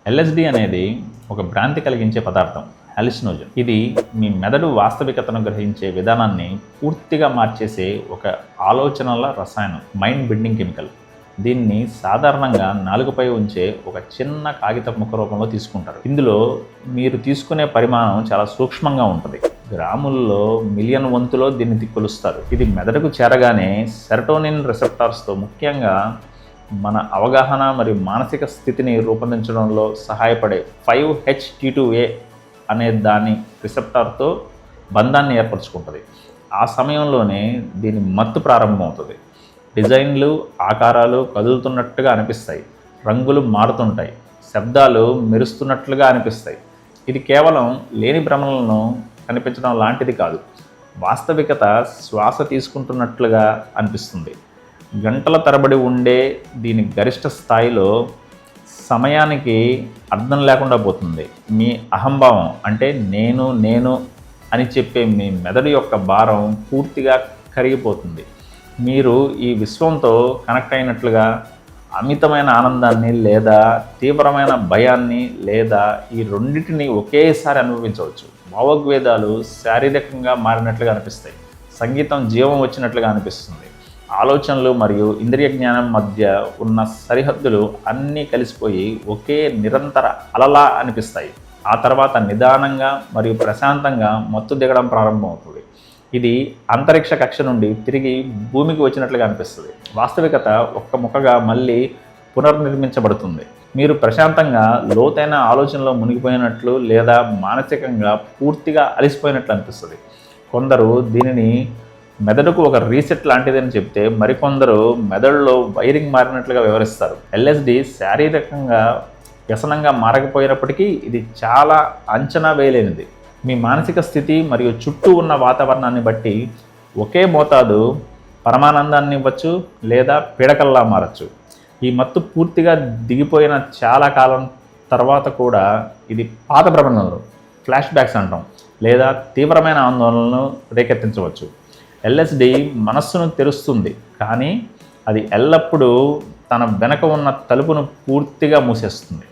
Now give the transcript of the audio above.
LSD అనేది ఒక భ్రాంతి కలిగించే పదార్థం, హాలుసినోజన్. ఇది మీ మెదడు వాస్తవికతను గ్రహించే విధానాన్ని పూర్తిగా మార్చేసే ఒక ఆలోచనల రసాయనం, మైండ్ బెండింగ్ కెమికల్. దీన్ని సాధారణంగా నాలుగుపై ఉంచే ఒక చిన్న కాగిత ముక్క రూపంలో తీసుకుంటారు. ఇందులో మీరు తీసుకునే పరిమాణం చాలా సూక్ష్మంగా ఉంటుంది. గ్రాముల్లో మిలియన్ వంతులో దీన్ని కొలుస్తారు. ఇది మెదడుకు చేరగానే సెరటోనిన్ రిసెప్టార్స్తో, ముఖ్యంగా మన అవగాహన మరియు మానసిక స్థితిని రూపొందించడంలో సహాయపడే 5-HT2A అనే దాని రిసెప్టార్తో బంధాన్ని ఏర్పరచుకుంటుంది. ఆ సమయంలోనే దీని మత్తు ప్రారంభమవుతుంది. డిజైన్లు, ఆకారాలు కదులుతున్నట్టుగా అనిపిస్తాయి, రంగులు మారుతుంటాయి, శబ్దాలు మెరుస్తున్నట్లుగా అనిపిస్తాయి. ఇది కేవలం లేని భ్రమలను కనిపించడం లాంటిది కాదు. వాస్తవికత శ్వాస తీసుకుంటున్నట్లుగా అనిపిస్తుంది. గంటల తరబడి ఉండే దీని గరిష్ట స్థాయిలో సమయానికి అర్థం లేకుండా పోతుంది. మీ అహంభావం, అంటే నేను అని చెప్పే మీ మెదడు యొక్క భారం పూర్తిగా కరిగిపోతుంది. మీరు ఈ విశ్వంతో కనెక్ట్ అయినట్లుగా అమితమైన ఆనందాన్ని లేదా తీవ్రమైన భయాన్ని లేదా ఈ రెండింటిని ఒకేసారి అనుభవించవచ్చు. భావోద్వేగాలు శారీరకంగా మారినట్లుగా అనిపిస్తాయి. సంగీతం జీవం వచ్చినట్లుగా అనిపిస్తుంది. ఆలోచనలు మరియు ఇంద్రియ జ్ఞానం మధ్య ఉన్న సరిహద్దులు అన్నీ కలిసిపోయి ఒకే నిరంతర అలలా అనిపిస్తాయి. ఆ తర్వాత నిదానంగా మరియు ప్రశాంతంగా మత్తు దిగడం ప్రారంభమవుతుంది. ఇది అంతరిక్ష కక్ష నుండి తిరిగి భూమికి వచ్చినట్లుగా అనిపిస్తుంది. వాస్తవికత ఒక్క ముక్కగా మళ్ళీ పునర్నిర్మించబడుతుంది. మీరు ప్రశాంతంగా లోతైన ఆలోచనలో మునిగిపోయినట్లు లేదా మానసికంగా పూర్తిగా అలసిపోయినట్లు అనిపిస్తుంది. కొందరు దీనిని మెదడుకు ఒక రీసెట్ లాంటిదని చెప్తే, మరికొందరు మెదడులో వైరింగ్ మారినట్లుగా వివరిస్తారు. ఎల్ఎస్డి శారీరకంగా వ్యసనంగా మారకపోయినప్పటికీ ఇది చాలా అంచనా వేయలేనిది. మీ మానసిక స్థితి మరియు చుట్టూ ఉన్న వాతావరణాన్ని బట్టి ఒకే మోతాదు పరమానందాన్ని ఇవ్వచ్చు లేదా పీడకల్లా మారచ్చు. ఈ మత్తు పూర్తిగా దిగిపోయిన చాలా కాలం తర్వాత కూడా ఇది పాత భ్రమణలు, ఫ్లాష్ బ్యాక్స్ అంటాం, లేదా తీవ్రమైన ఆందోళనలను రేకెత్తించవచ్చు. ఎల్ఎస్డి మనస్సును తెరుస్తుంది, కానీ అది ఎల్లప్పుడూ తన వెనక ఉన్న తలుపును పూర్తిగా మూసేస్తుంది.